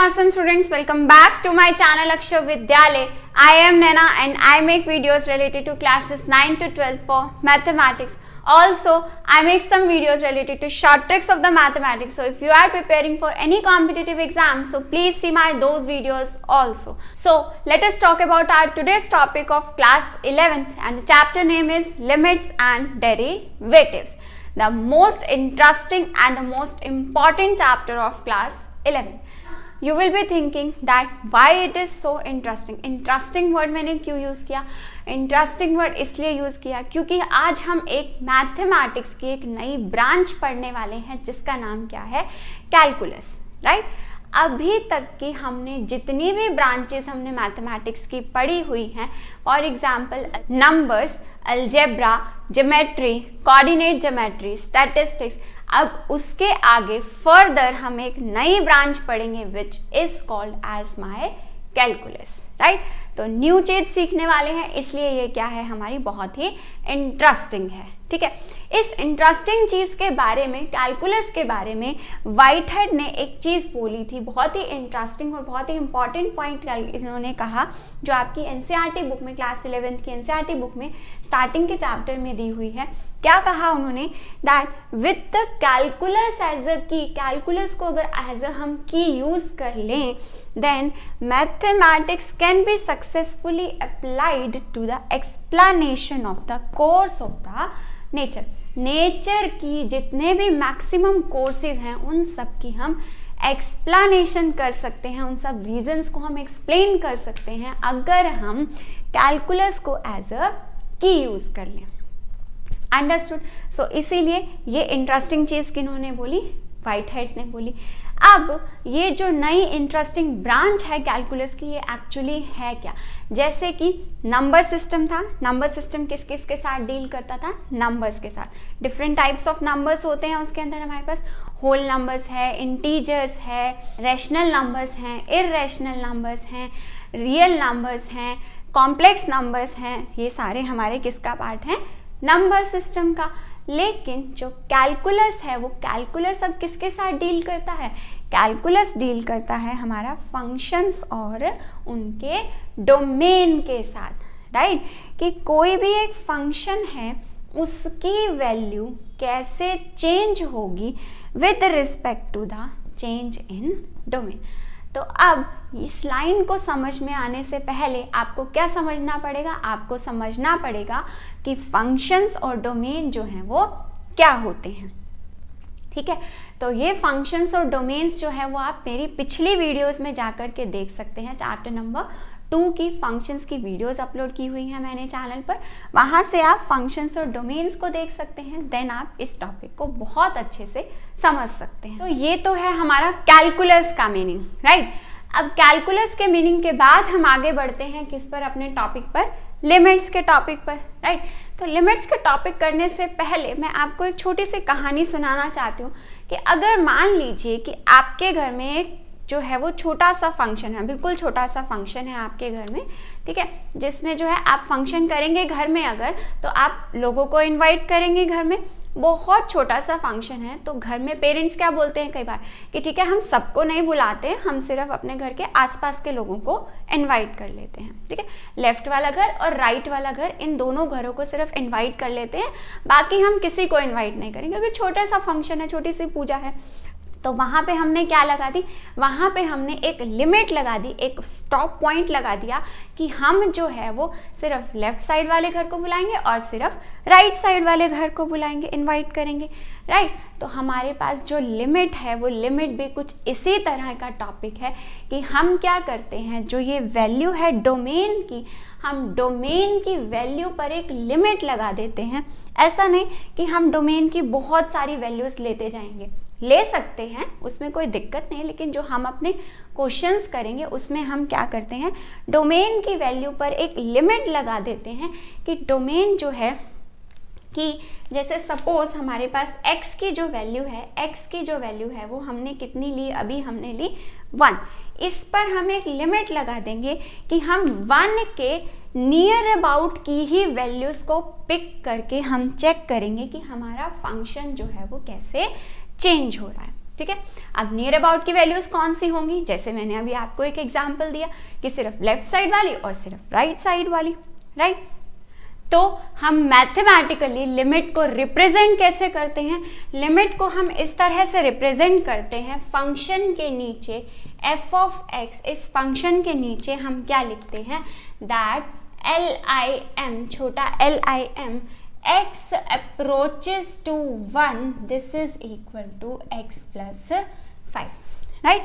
awesome students, welcome back to my channel Akshay Vidyalay. I am Naina and I make videos related to classes 9 to 12 for mathematics. Also, I make some videos related to short tricks of the mathematics. So if you are preparing for any competitive exam, so please see those videos also. So let us talk about our today's topic of class 11th, and the chapter name is Limits and Derivatives. The most interesting and the most important chapter of class 11. You will be thinking that why it is so interesting. Interesting word मैंने क्यों use किया? Interesting word इसलिए use किया क्योंकि आज हम एक mathematics की एक नई ब्रांच पढ़ने वाले हैं जिसका नाम क्या है? Calculus, right? अभी तक की हमने जितनी भी ब्रांचेस हमने मैथमेटिक्स की पढ़ी हुई हैं, for example numbers, algebra, geometry, coordinate geometry, statistics, अब उसके आगे फर्दर हम एक नई ब्रांच पढ़ेंगे which is called as my calculus, right? तो न्यू चीज सीखने वाले हैं, इसलिए ये क्या है, हमारी बहुत ही इंटरेस्टिंग है, ठीक है? इस इंटरेस्टिंग चीज के बारे में, कैलकुलस के बारे में व्हाइटहेड ने एक चीज बोली थी, बहुत ही इंटरेस्टिंग और बहुत ही इंपॉर्टेंट पॉइंट इन्होंने कहा, जो आपकी एनसीईआरटी बुक में, क्लास 11th की एनसीईआरटी बुक में स्टार्टिंग के चैप्टर में दी हुई है. क्या कहा उन्होंने? That with the calculus as a key, calculus को अगर एज अ हम की यूज कर लें, then mathematics can be successfully applied to the explanation of the course of the nature. Nature की जितने भी मैक्सिमम कोर्सेज हैं उन सब की हम एक्सप्लेनेशन कर सकते हैं, उन सब रीजंस को हम एक्सप्लेन कर सकते हैं अगर हम कैलकुलस को एज अ की यूज कर लें. अंडरस्टूड? सो इसीलिए ये इंटरेस्टिंग चीज किन्होंने बोली? व्हाइटहेड ने बोली. अब ये जो नई इंटरेस्टिंग ब्रांच है कैलकुलस की, ये एक्चुअली है क्या? जैसे कि नंबर सिस्टम था, नंबर सिस्टम किस किस के साथ डील करता था? नंबर्स के साथ. डिफरेंट टाइप्स ऑफ नंबर्स होते हैं उसके अंदर. हमारे पास होल नंबर्स है, इंटीजर्स है, रैशनल नंबर्स हैं, इररेशनल नंबर्स हैं, रियल नंबर्स हैं, कॉम्प्लेक्स नंबर्स हैं. ये सारे हमारे किसका पार्ट हैं? नंबर सिस्टम का. लेकिन जो कैलकुलस है, वो कैलकुलस अब किसके साथ डील करता है? कैलकुलस डील करता है हमारा फंक्शंस और उनके डोमेन के साथ, राइट? कि कोई भी एक फंक्शन है, उसकी वैल्यू कैसे चेंज होगी with respect to the change in domain. तो अब इस लाइन को समझ में आने से पहले आपको क्या समझना पड़ेगा? आपको समझना पड़ेगा कि फंक्शंस और डोमेन जो हैं वो क्या होते हैं, ठीक है? तो ये फंक्शंस और डोमेन्स जो है वो आप मेरी पिछली वीडियोस में जाकर के देख सकते हैं. चैप्टर नंबर 2 की फंक्शंस की वीडियोस अपलोड की हुई है मैंने चैनल पर, वहाँ से आप फंक्शंस और डोमेन्स को देख सकते हैं. देन आप इस टॉपिक को बहुत अच्छे से समझ सकते हैं. तो ये तो है हमारा कैलकुलस का मीनिंग, राइट? अब कैलकुलस के मीनिंग के बाद हम आगे बढ़ते हैं किस पर? अपने टॉपिक पर, लिमिट्स के टॉपिक पर, राइट? तो लिमिट्स के टॉपिक करने से पहले मैं आपको एक छोटी सी कहानी सुनाना चाहती हूँ कि अगर मान लीजिए कि आपके घर में एक जो है वो छोटा सा फंक्शन है, बिल्कुल छोटा सा फंक्शन है आपके घर में, ठीक है? जिसमें जो है आप फंक्शन करेंगे घर में अगर, तो आप लोगों को इनवाइट करेंगे घर में. बहुत छोटा सा फंक्शन है, तो घर में पेरेंट्स क्या बोलते हैं कई बार कि ठीक है, हम सबको नहीं बुलाते, हम सिर्फ अपने घर के आसपास के लोगों को इनवाइट कर लेते हैं, ठीक है? लेफ्ट वाला घर और राइट वाला घर, इन दोनों घरों को सिर्फ इनवाइट कर लेते हैं, बाकी हम किसी को इनवाइट नहीं करेंगे क्योंकि छोटा सा फंक्शन है, छोटी सी पूजा है. तो वहाँ पे हमने क्या लगा दी? वहाँ पे हमने एक लिमिट लगा दी, एक स्टॉप पॉइंट लगा दिया कि हम जो है वो सिर्फ लेफ्ट साइड वाले घर को बुलाएंगे और सिर्फ राइट साइड वाले घर को बुलाएंगे, इनवाइट करेंगे, राइट? तो हमारे पास जो लिमिट है वो लिमिट भी कुछ इसी तरह का टॉपिक है कि हम क्या करते हैं, जो ये वैल्यू है डोमेन की, हम डोमेन की वैल्यू पर एक लिमिट लगा देते हैं. ऐसा नहीं कि हम डोमेन की बहुत सारी वैल्यूज लेते जाएंगे, ले सकते हैं, उसमें कोई दिक्कत नहीं, लेकिन जो हम अपने क्वेश्चंस करेंगे उसमें हम क्या करते हैं, डोमेन की वैल्यू पर एक लिमिट लगा देते हैं कि डोमेन जो है कि जैसे सपोज हमारे पास x की जो वैल्यू है, x की जो वैल्यू है वो हमने कितनी ली? अभी हमने ली 1. इस पर हम एक लिमिट लगा देंगे कि हम 1 के नियर अबाउट की ही वैल्यूज को पिक करके हम चेक करेंगे कि हमारा फंक्शन जो है वो कैसे चेंज हो रहा है, ठीक है। अब नियर अबाउट की वैल्यूज कौन सी होंगी, जैसे मैंने अभी आपको एक एग्जांपल दिया कि सिर्फ लेफ्ट साइड वाली और सिर्फ राइट साइड वाली, राइट। तो हम मैथमेटिकली लिमिट को रिप्रेजेंट कैसे करते हैं, लिमिट को हम इस तरह से रिप्रेजेंट करते हैं, फंक्शन के नीचे f ऑफ x, इस फंक्शन के नीचे हम क्या लिखते हैं, दैट LIM, छोटा LIM, x approaches to 1, this is equal to x plus 5, right.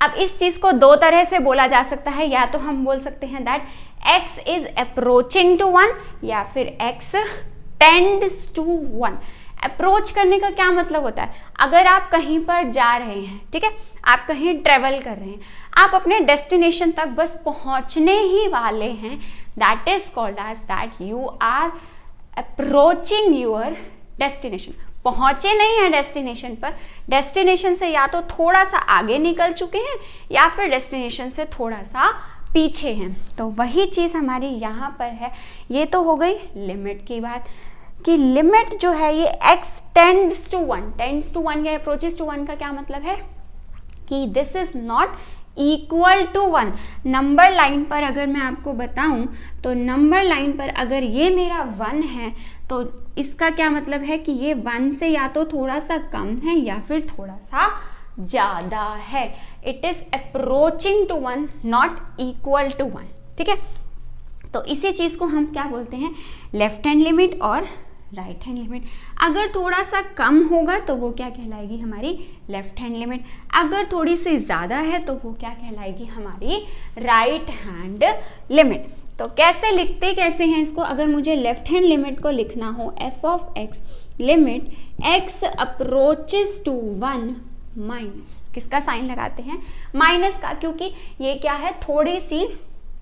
अब इस चीज को दो तरह से बोला जा सकता है, या तो हम बोल सकते हैं that x is approaching to 1, या फिर x tends to 1। अप्रोच करने का क्या मतलब होता है, अगर आप कहीं पर जा रहे हैं, ठीक है, आप कहीं ट्रेवल कर रहे हैं, आप अपने डेस्टिनेशन तक बस पहुंचने ही वाले हैं, that is called as that you are approaching your destination. पहुंचे नहीं है डेस्टिनेशन पर, डेस्टिनेशन से या तो थोड़ा सा आगे निकल चुके हैं या फिर डेस्टिनेशन से थोड़ा सा पीछे हैं। तो वही चीज हमारी यहाँ पर है। ये तो हो गई लिमिट की बात कि लिमिट जो है ये x टेंड्स टू 1 या अप्रोचेस टू 1 का क्या मतलब है कि this is not equal to 1। Number line पर अगर मैं आपको बताऊं तो नंबर लाइन पर अगर ये मेरा 1 है तो इसका क्या मतलब है कि ये 1 से या तो थोड़ा सा कम है या फिर थोड़ा सा ज्यादा है। It is approaching to 1, not equal to 1, ठीक है। तो इसी चीज को हम क्या बोलते हैं, लेफ्ट हैंड लिमिट और राइट हैंड लिमिट। अगर थोड़ा सा कम होगा तो वो क्या कहलाएगी, हमारी लेफ्ट हैंड लिमिट। अगर थोड़ी सी ज्यादा है तो वो क्या कहलाएगी, हमारी राइट हैंड लिमिट। तो कैसे लिखते कैसे हैं इसको, अगर मुझे लेफ्ट हैंड लिमिट को लिखना हो, f of x limit x approaches to 1 minus, किसका साइन लगाते हैं, माइनस का, क्योंकि ये क्या है, थोड़ी सी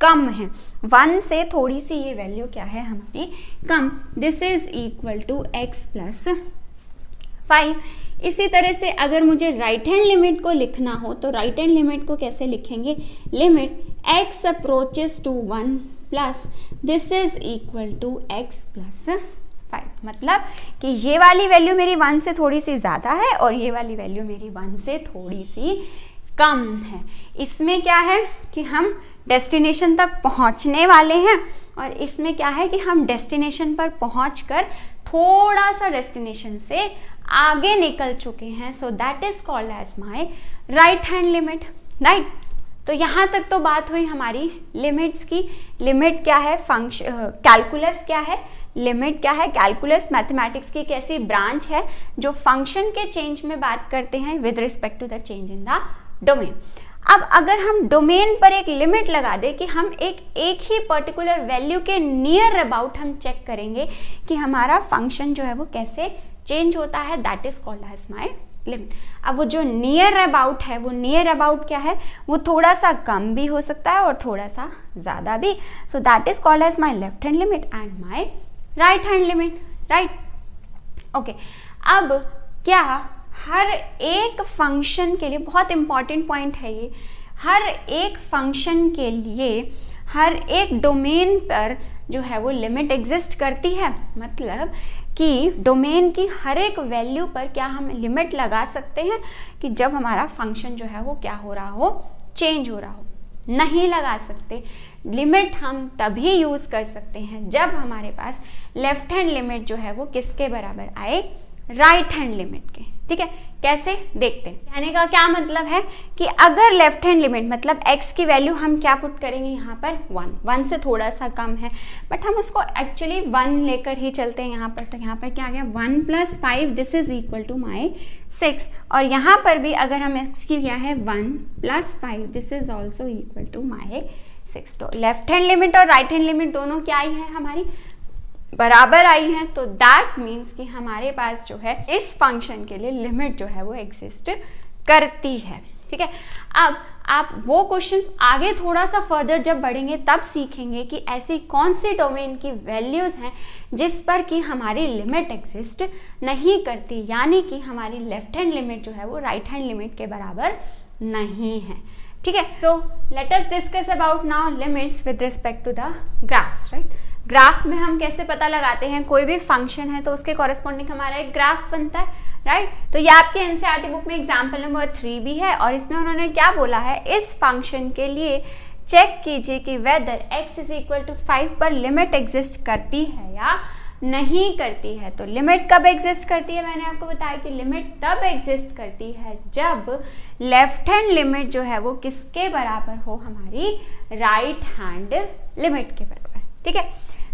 कम है, 1 से थोड़ी सी ये वैल्यू क्या है हमारी कम। This is equal to x plus 5। इसी तरह से अगर मुझे राइट हैंड लिमिट को लिखना हो तो राइट हैंड लिमिट को कैसे लिखेंगे, limit x approaches to 1 plus this is equal to x plus 5। मतलब कि ये वाली वैल्यू मेरी 1 से थोड़ी सी ज़्यादा है और ये वाली वैल्यू मेरी 1 से थोड़ी सी कम है। इसमें क्या है कि हम डेस्टिनेशन तक पहुंचने वाले हैं और इसमें क्या है कि हम डेस्टिनेशन पर पहुंचकर थोड़ा सा डेस्टिनेशन से आगे निकल चुके हैं। So that is called as my right hand limit, right. तो यहाँ तक तो बात हुई हमारी लिमिट्स की। लिमिट क्या है, फंक्शन, कैलकुलस क्या है, लिमिट क्या है, कैलकुलस मैथमेटिक्स की कैसी ब्रांच है जो फंक्शन के चेंज में बात करते हैं with respect to the change in the domain. अब अगर हम डोमेन पर एक लिमिट लगा दे कि हम एक ही पर्टिकुलर वैल्यू के नियर अबाउट हम चेक करेंगे कि हमारा फंक्शन जो है वो कैसे चेंज होता है, that is called as my limit. अब वो जो नियर अबाउट है, वो नियर अबाउट क्या है, वो थोड़ा सा कम भी हो सकता है और थोड़ा सा ज़्यादा भी। So that is called as my left hand limit and my right hand limit, right. Okay, अब क्या हर एक फंक्शन के लिए, बहुत इंपॉर्टेंट पॉइंट है ये, हर एक फंक्शन के लिए हर एक डोमेन पर जो है वो लिमिट एग्जिस्ट करती है। मतलब कि डोमेन की हर एक वैल्यू पर क्या हम लिमिट लगा सकते हैं कि जब हमारा फंक्शन जो है वो क्या हो रहा हो, चेंज हो रहा हो। नहीं लगा सकते। लिमिट हम तभी यूज कर सकते हैं जब हमारे पास लेफ्ट हैंड लिमिट जो है वो किसके बराबर आए, राइट हैंड लिमिट के। ठीक है, कैसे देखते हैं। कहने का क्या मतलब है कि अगर लेफ्ट हैंड लिमिट मतलब x की वैल्यू हम क्या पुट करेंगे यहाँ पर 1 से थोड़ा सा कम है, बट हम उसको एक्चुअली 1 लेकर ही चलते हैं यहाँ पर। तो यहाँ पर क्या आ गया 1 + 5 this is equal to my 6। और यहाँ पर भी अगर हम x की क्या है 1 + 5 this is also equal to my 6। तो लेफ्ट हैंड लिमिट और राइट हैंड लिमिट दोनों क्या आई है, हमारी बराबर आई है। तो दैट मीन्स कि हमारे पास जो है इस फंक्शन के लिए लिमिट जो है वो एग्जिस्ट करती है। ठीक है, अब आप वो क्वेश्चन आगे थोड़ा सा फर्दर जब बढ़ेंगे तब सीखेंगे कि ऐसी कौन सी डोमेन की वैल्यूज हैं जिस पर कि हमारी लिमिट एग्जिस्ट नहीं करती, यानी कि हमारी लेफ्ट हैंड लिमिट जो है वो राइट हैंड लिमिट के बराबर नहीं है। ठीक है, so let us discuss about now limits with respect to the graphs, right. Graph में हम कैसे पता लगाते हैं, कोई भी फंक्शन है तो उसके कॉरेस्पॉन्डिंग हमारा एक ग्राफ बनता है, राइट। तो ये आपके एनसीईआरटी बुक में एग्जाम्पल नंबर 3 भी है और इसमें उन्होंने क्या बोला है, इस फंक्शन के लिए चेक कीजिए कि whether x is equal to 5 पर लिमिट एग्जिस्ट करती है या नहीं करती है। तो लिमिट कब एग्जिस्ट करती है, मैंने आपको बताया कि लिमिट तब एग्जिस्ट करती है जब लेफ्ट हैंड लिमिट जो है वो किसके बराबर हो, हमारी राइट हैंड लिमिट के बराबर। ठीक है,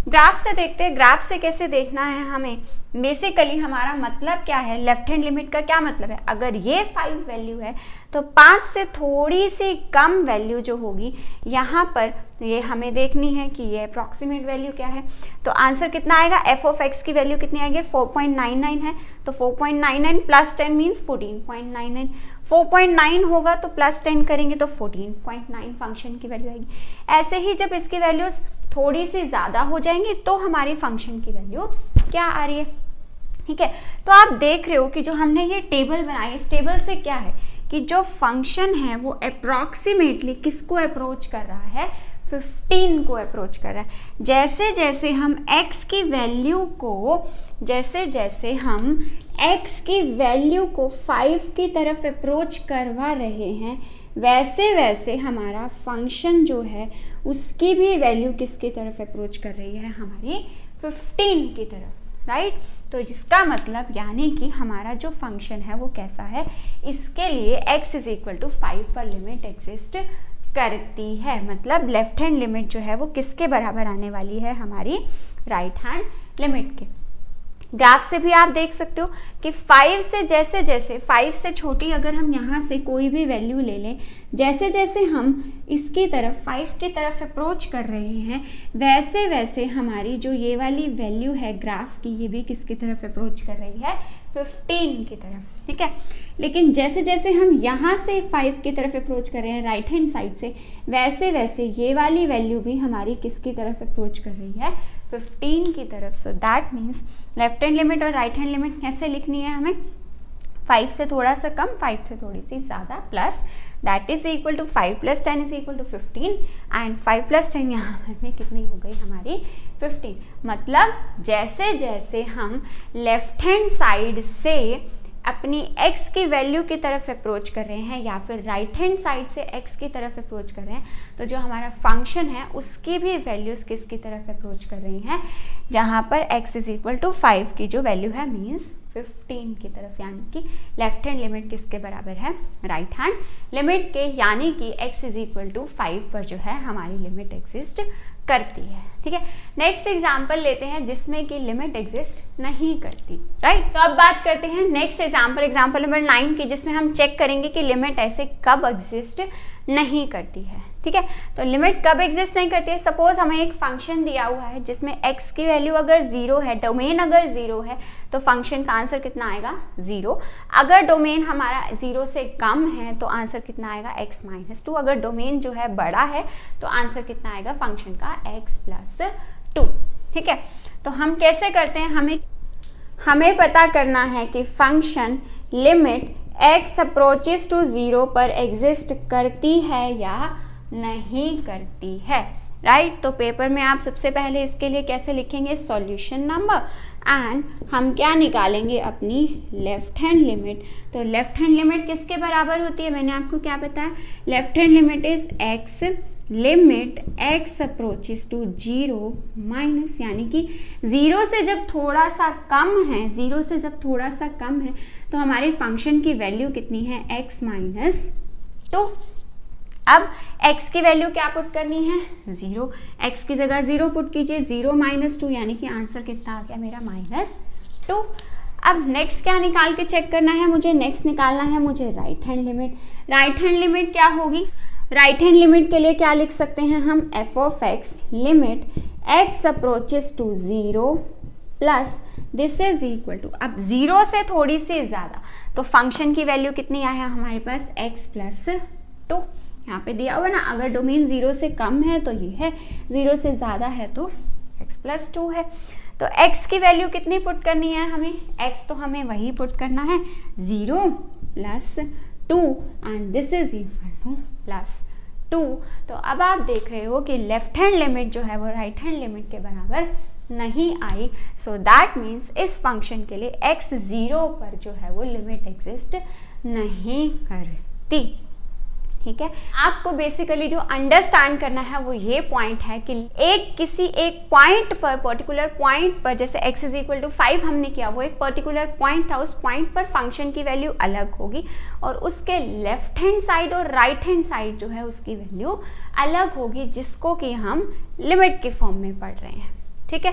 ग्राफ से देखते हैं, ग्राफ से कैसे देखना है हमें। बेसिकली हमारा मतलब क्या है, लेफ्ट हैंड लिमिट का क्या मतलब है, अगर ये 5 वैल्यू है तो 5 से थोड़ी सी कम वैल्यू जो होगी यहाँ पर ये हमें देखनी है कि ये अप्रॉक्सीमेट वैल्यू क्या है। तो आंसर कितना आएगा, एफ ऑफ एक्स की वैल्यू कितनी आएगी, 4.99 है। तो 4.99 प्लस 10 मीन्स 14.99। 4.9 होगा तो प्लस 10 करेंगे तो 14.9 फंक्शन की वैल्यू आएगी। ऐसे ही जब इसकी वैल्यूज थोड़ी सी ज़्यादा हो जाएंगी तो हमारी फंक्शन की वैल्यू क्या आ रही है। ठीक है, तो आप देख रहे हो कि जो हमने ये टेबल बनाई, इस टेबल से क्या है कि जो फंक्शन है वो अप्रॉक्सीमेटली किसको अप्रोच कर रहा है, 15 को अप्रोच कर रहा है। जैसे जैसे हम x की वैल्यू को 5 की तरफ अप्रोच करवा रहे हैं, वैसे वैसे हमारा फंक्शन जो है उसकी भी वैल्यू किसकी तरफ अप्रोच कर रही है, हमारी 15 की तरफ, राइट। तो जिसका मतलब यानी कि हमारा जो फंक्शन है वो कैसा है, इसके लिए x इज इक्वल टू 5 पर लिमिट एग्जिस्ट करती है। मतलब लेफ्ट हैंड लिमिट जो है वो किसके बराबर आने वाली है, हमारी राइट हैंड लिमिट के। ग्राफ से भी आप देख सकते हो कि 5 से जैसे जैसे 5 से छोटी अगर हम यहाँ से कोई भी वैल्यू ले लें, जैसे जैसे हम इसकी तरफ 5 की तरफ अप्रोच कर रहे हैं, वैसे वैसे हमारी जो ये वाली वैल्यू है ग्राफ की, ये भी किसकी तरफ अप्रोच कर रही है, 15 की तरफ। ठीक है, लेकिन जैसे जैसे हम यहाँ से 5 की तरफ अप्रोच कर रहे हैं राइट हैंड साइड से, वैसे वैसे ये वाली वैल्यू भी हमारी किसकी तरफ अप्रोच कर रही है, 15 की तरफ। So that means left hand limit और राइट हैंड लिमिट कैसे लिखनी है हमें, 5 से थोड़ा सा कम, 5 से थोड़ी सी ज़्यादा, plus that is equal to 5 plus 10 is equal to 15 and 5 plus 10 यहाँ पर कितनी हो गई हमारी 15। मतलब जैसे जैसे हम लेफ्ट हैंड साइड से अपनी x की वैल्यू की तरफ अप्रोच कर रहे हैं या फिर राइट हैंड साइड से x की तरफ अप्रोच कर रहे हैं, तो जो हमारा फंक्शन है उसकी भी वैल्यूज किसकी तरफ अप्रोच कर रही हैं, जहाँ पर x इज इक्वल टू 5 की जो वैल्यू है मीन्स 15 की तरफ, यानी कि लेफ्ट हैंड लिमिट किसके बराबर है, राइट हैंड लिमिट के, यानी कि x इज इक्वल टू 5 पर जो है हमारी लिमिट एग्जिस्ट करती है। ठीक है, नेक्स्ट एग्जाम्पल लेते हैं जिसमें कि लिमिट एग्जिस्ट नहीं करती, राइट। तो अब बात करते हैं नेक्स्ट एग्जाम्पल नंबर 9 की, जिसमें हम चेक करेंगे कि लिमिट ऐसे कब एग्जिस्ट नहीं करती है। ठीक है, तो लिमिट कब एग्जिस्ट नहीं करती है, सपोज हमें एक फंक्शन दिया हुआ है जिसमें x की वैल्यू अगर 0 है, डोमेन अगर 0 है, तो फंक्शन का आंसर कितना आएगा, 0। अगर डोमेन हमारा 0 से कम है तो आंसर कितना आएगा, x माइनस 2। अगर डोमेन जो है बड़ा है तो आंसर कितना आएगा फंक्शन का, x प्लस 2। ठीक है, तो हम कैसे करते हैं, हमें पता करना है कि function limit x approaches to 0 पर एग्जिस्ट करती है या नहीं करती है, राइट। तो पेपर में आप सबसे पहले इसके लिए कैसे लिखेंगे, सॉल्यूशन नंबर, एंड हम क्या निकालेंगे, अपनी लेफ्ट हैंड लिमिट। तो लेफ्ट हैंड लिमिट किसके बराबर होती है, मैंने आपको क्या बताया, left hand limit is x limit x approaches to 0 minus, यानी कि 0 से जब थोड़ा सा कम है, 0 से जब थोड़ा सा कम है तो हमारे फंक्शन की वैल्यू कितनी है, x माइनस 2। अब x की वैल्यू क्या पुट करनी है, 0, x की जगह 0 पुट कीजिए, 0 माइनस 2, यानी कि आंसर कितना आ गया मेरा, -2। अब नेक्स्ट क्या निकाल के चेक करना है मुझे, नेक्स्ट निकालना है मुझे right hand limit. Right hand limit क्या होगी, राइट हैंड लिमिट के लिए क्या लिख सकते हैं हम, F of X limit x approaches to 0 plus this is equal to, अब 0 से थोड़ी सी ज़्यादा, तो फंक्शन की वैल्यू कितनी आया हमारे पास, x प्लस 2। यहाँ पे दिया हुआ ना, अगर डोमेन 0 से कम है तो ये है, 0 से ज़्यादा है तो x प्लस 2 है। तो x की वैल्यू कितनी पुट करनी है हमें, x तो हमें वही पुट करना है, 0 plus 2 and this is equal two plus 2, तो अब आप देख रहे हो कि लेफ्ट हैंड लिमिट जो है वो राइट हैंड लिमिट के बराबर नहीं आई। सो दैट मीन्स इस फंक्शन के लिए x 0 पर जो है वो लिमिट एग्जिस्ट नहीं करती। ठीक है, आपको बेसिकली जो अंडरस्टैंड करना है वो ये पॉइंट है कि किसी एक पॉइंट पर, पर्टिकुलर पॉइंट पर, जैसे x = 5 हमने किया, वो एक पर्टिकुलर पॉइंट था, उस पॉइंट पर फंक्शन की वैल्यू अलग होगी और उसके लेफ्ट हैंड साइड और राइट हैंड साइड जो है उसकी वैल्यू अलग होगी, जिसको कि हम लिमिट के फॉर्म में पढ़ रहे हैं। ठीक है,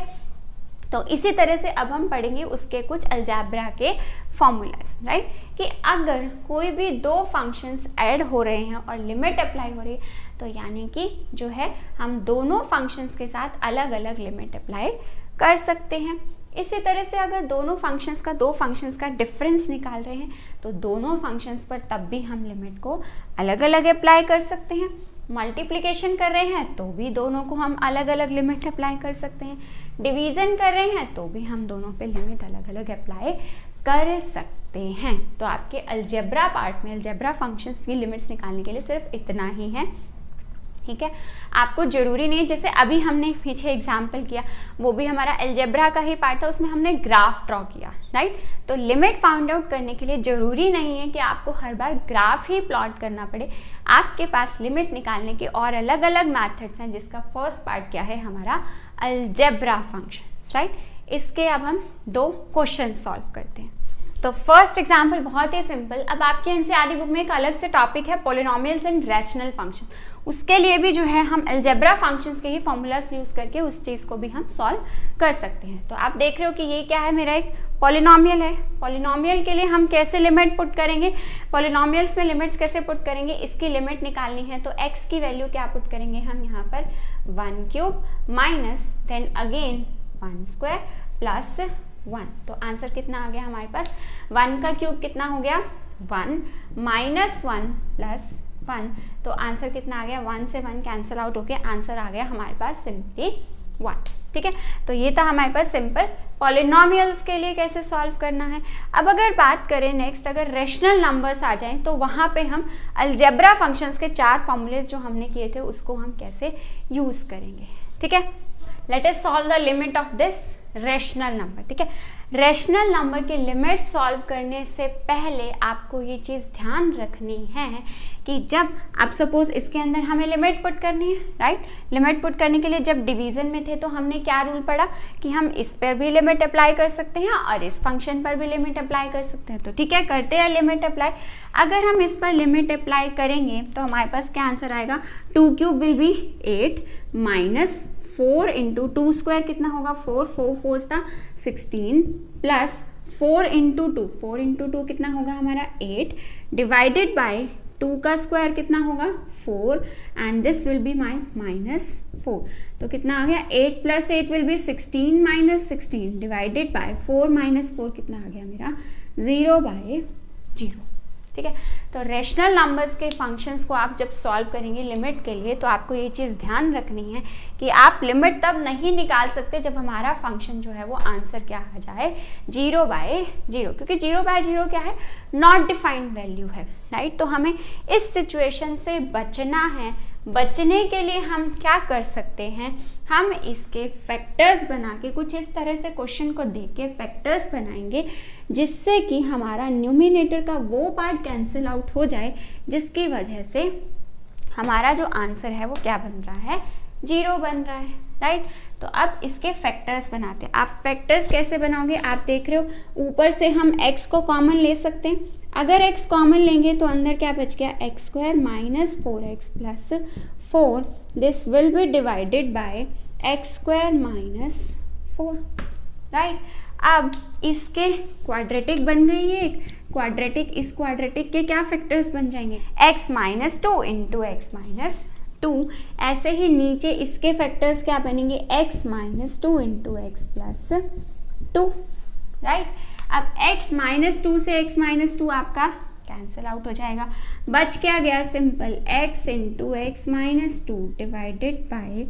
तो इसी तरह से अब हम पढ़ेंगे उसके कुछ अलजेब्रा के फॉर्मूलाज, राइट, कि अगर कोई भी दो फंक्शंस ऐड हो रहे हैं और लिमिट अप्लाई हो रही है, तो यानी कि जो है हम दोनों फंक्शंस के साथ अलग अलग लिमिट अप्लाई कर सकते हैं। इसी तरह से अगर दो फंक्शंस का डिफरेंस निकाल रहे हैं तो दोनों फंक्शंस पर तब भी हम लिमिट को अलग अलग अप्लाई कर सकते हैं। मल्टीप्लिकेशन कर रहे हैं तो भी दोनों को हम अलग अलग लिमिट अप्लाई कर सकते हैं। डिवीज़न कर रहे हैं तो भी हम दोनों पे लिमिट अलग अलग अप्लाई कर सकते हैं। तो आपके अलजेब्रा पार्ट में अलजेब्रा फंक्शंस की लिमिट्स निकालने के लिए सिर्फ इतना ही है। ठीक है, आपको जरूरी नहीं, जैसे अभी हमने पीछे एग्जाम्पल किया वो भी हमारा अलजेब्रा का ही पार्ट था, उसमें हमने ग्राफ ड्रॉ किया, राइट। तो लिमिट फाउंड आउट करने के लिए जरूरी नहीं है कि आपको हर बार ग्राफ ही प्लॉट करना पड़े। आपके पास लिमिट निकालने के और अलग अलग मैथड्स हैं, जिसका फर्स्ट पार्ट क्या है, हमारा अलजेब्रा फंक्शन, राइट। इसके अब हम 2 क्वेश्चन सॉल्व करते हैं। तो फर्स्ट एग्जाम्पल बहुत ही सिंपल। अब आपके एनसीईआरटी बुक में एक अलग से टॉपिक है पॉलिनोमियल्स एंड रैशनल फंक्शन, उसके लिए भी जो है हम अलजेब्रा फंक्शंस के ही फॉर्मूलाज यूज करके उस चीज़ को भी हम सॉल्व कर सकते हैं। तो आप देख रहे हो कि ये क्या है, मेरा एक पॉलिनोमियल है। पॉलिनोमियल के लिए हम कैसे लिमिट पुट करेंगे, पॉलिनोमियल्स में लिमिट्स कैसे पुट करेंगे, इसकी लिमिट निकालनी है तो x की वैल्यू क्या पुट करेंगे हम यहाँ पर 1³ माइनस देन अगेन 1² प्लस 1। तो आंसर कितना आ गया हमारे पास, 1 का क्यूब कितना हो गया 1 माइनस 1 प्लस 1। तो आंसर कितना आ गया, 1 से 1 कैंसिल आउट होके आंसर आ गया हमारे पास सिंपली 1। ठीक है, तो ये था हमारे पास सिंपल पॉलिनोमियल्स के लिए कैसे सॉल्व करना है। अब अगर बात करें नेक्स्ट, अगर रेशनल नंबर्स आ जाएं तो वहाँ पे हम अलजेब्रा फंक्शंस के 4 फॉर्मूलेज जो हमने किए थे उसको हम कैसे यूज करेंगे। ठीक है, let us solve the limit of this rational number. ठीक है, रेशनल नंबर की लिमिट सॉल्व करने से पहले आपको ये चीज़ ध्यान रखनी है कि जब आप सपोज इसके अंदर हमें लिमिट पुट करनी है, राइट। लिमिट पुट करने के लिए जब डिवीजन में थे तो हमने क्या रूल पढ़ा कि हम इस पर भी लिमिट अप्लाई कर सकते हैं और इस फंक्शन पर भी लिमिट अप्लाई कर सकते हैं। तो ठीक है, करते हैं लिमिट अप्लाई। अगर हम इस पर लिमिट अप्लाई करेंगे तो हमारे पास क्या आंसर आएगा, 2³ will be 8 minus 4 into 2 square कितना होगा 4, 4 4 था 16 प्लस 4 इंटू 2 कितना होगा हमारा 8 डिवाइडेड बाय 2 का स्क्वायर कितना होगा 4 and this will be minus 4। तो कितना आ गया 8 plus 8 will be 16 minus 16 divided by 4 minus 4 कितना आ गया मेरा 0/0। ठीक है, तो रेशनल नंबर्स के फंक्शंस को आप जब सॉल्व करेंगे लिमिट के लिए तो आपको ये चीज़ ध्यान रखनी है कि आप लिमिट तब नहीं निकाल सकते जब हमारा फंक्शन जो है वो आंसर क्या आ जाए 0/0, क्योंकि 0/0 क्या है, नॉट डिफाइंड वैल्यू है, राइट। तो हमें इस सिचुएशन से बचना है। बचने के लिए हम क्या कर सकते हैं, हम इसके फैक्टर्स बना के कुछ इस तरह से क्वेश्चन को देख के फैक्टर्स बनाएंगे जिससे कि हमारा न्यूमिनेटर का वो पार्ट कैंसिल आउट हो जाए जिसकी वजह से हमारा जो आंसर है वो क्या बन रहा है 0 बन रहा है, राइट। तो अब इसके फैक्टर्स बनाते हैं। आप फैक्टर्स कैसे बनाओगे, आप देख रहे हो ऊपर से हम x को कॉमन ले सकते हैं। अगर x कॉमन लेंगे तो अंदर क्या बच गया x² minus 4x plus 4 this will be divided by x² minus 4, right. अब इसके क्वाड्रेटिक बन गई है एक क्वाड्रेटिक, इस क्वाड्रेटिक के क्या फैक्टर्स बन जाएंगे x minus 2 into x minus 2। ऐसे ही नीचे इसके फैक्टर्स क्या बनेंगे x minus 2 into x plus 2, right. अब x माइनस 2 से x माइनस 2 आपका कैंसिल आउट हो जाएगा, बच क्या गया simple x into x minus 2 divided by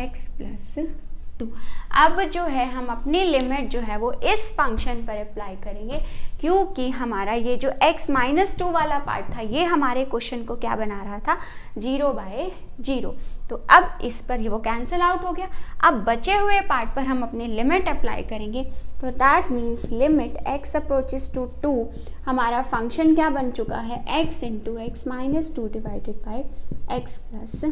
x plus 2। अब जो है हम अपनी लिमिट जो है वो इस फंक्शन पर अप्लाई करेंगे, क्योंकि हमारा ये जो x-2 वाला पार्ट था ये हमारे क्वेश्चन को क्या बना रहा था, 0/0। तो अब इस पर वो कैंसिल आउट हो गया। अब बचे हुए पार्ट पर हम अपनी लिमिट अप्लाई करेंगे, तो that means limit x approaches to 2, हमारा फंक्शन क्या बन चुका है, x into x-2 divided by x plus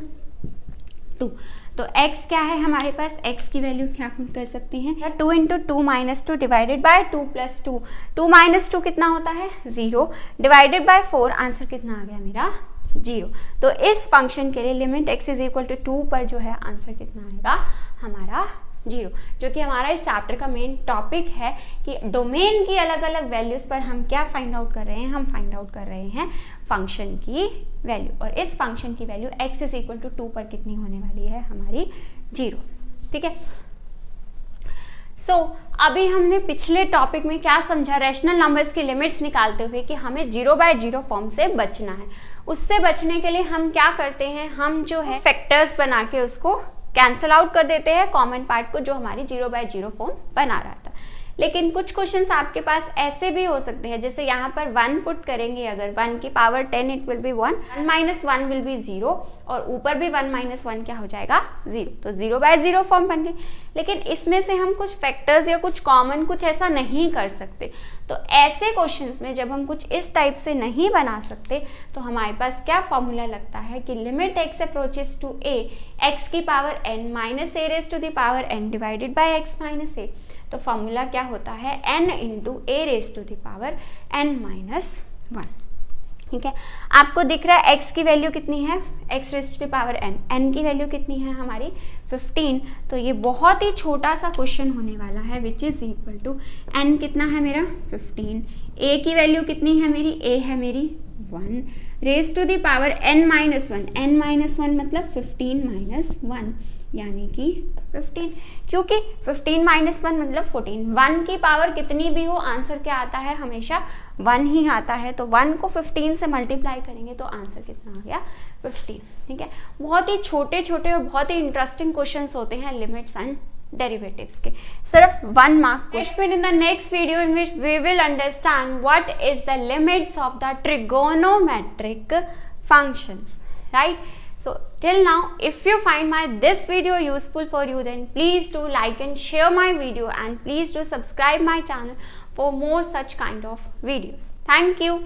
2। तो x क्या है हमारे पास, x की वैल्यू क्या हम कर सकते हैं, 2 इंटू 2-2 डिवाइडेड बाय 2 प्लस 2, 2 - 2 कितना होता है, 0 डिवाइडेड बाय 4, आंसर कितना आ गया मेरा, 0। तो इस फंक्शन के लिए limit x is equal to 2 पर जो है आंसर कितना आएगा हमारा 0, जो कि हमारा इस चैप्टर का मेन टॉपिक है कि डोमेन की अलग अलग वैल्यूज पर हम क्या फाइंड आउट कर रहे हैं, हम फाइंड आउट कर रहे हैं फंक्शन की वैल्यू, और इस फंक्शन की value x is equal to 2 पर कितनी होने वाली है हमारी 0। ठीक है, अभी हमने पिछले टॉपिक में क्या समझा, रैशनल नंबर्स की लिमिट्स निकालते हुए कि हमें 0/0 फॉर्म से बचना है। उससे बचने के लिए हम क्या करते हैं, हम जो है फैक्टर्स बना के उसको कैंसिल आउट कर देते हैं कॉमन पार्ट को, जो हमारी 0/0 फॉर्म बना रहा था। लेकिन कुछ क्वेश्चंस आपके पास ऐसे भी हो सकते हैं, जैसे यहाँ पर 1 पुट करेंगे, अगर 1 की power 10 it will be 1, 1 - 1 will be 0, और ऊपर भी 1 - 1 क्या हो जाएगा, 0। तो 0/0 फॉर्म बन गई। लेकिन इसमें से हम कुछ फैक्टर्स या कुछ कॉमन कुछ ऐसा नहीं कर सकते। तो ऐसे क्वेश्चंस में जब हम कुछ इस टाइप से नहीं बना सकते, तो हमारे पास क्या फॉर्मूला लगता है कि limit x approaches to a, x की power n minus a raise to the power n divided by x minus a। तो फॉर्मूला क्या होता है, n into a raise to the power n minus 1। ठीक है, आपको दिख रहा है x की वैल्यू कितनी है, x raise to the power n, n की वैल्यू कितनी है हमारी 15। तो ये बहुत ही छोटा सा क्वेश्चन होने वाला है, which is equal to n कितना है मेरा 15, a की वैल्यू कितनी है मेरी, a है मेरी 1 raise to the power n minus 1, n minus 1 मतलब 15 माइनस 1 यानी कि 15, क्योंकि 15 माइनस 1 मतलब 14, 1 की पावर कितनी भी हो आंसर क्या आता है, हमेशा 1 ही आता है। तो 1 को 15 से मल्टीप्लाई करेंगे तो आंसर कितना आ गया 15। ठीक है, बहुत ही छोटे छोटे और बहुत ही इंटरेस्टिंग क्वेश्चंस होते हैं लिमिट्स एंड derivatives के, सिर्फ 1 mark. Let's meet in the next video in which we will understand what is the limits of the trigonometric functions, right? So till now, if you find this video useful for you, then please do like and share my video, and please do subscribe my channel for more such kind of videos. Thank you.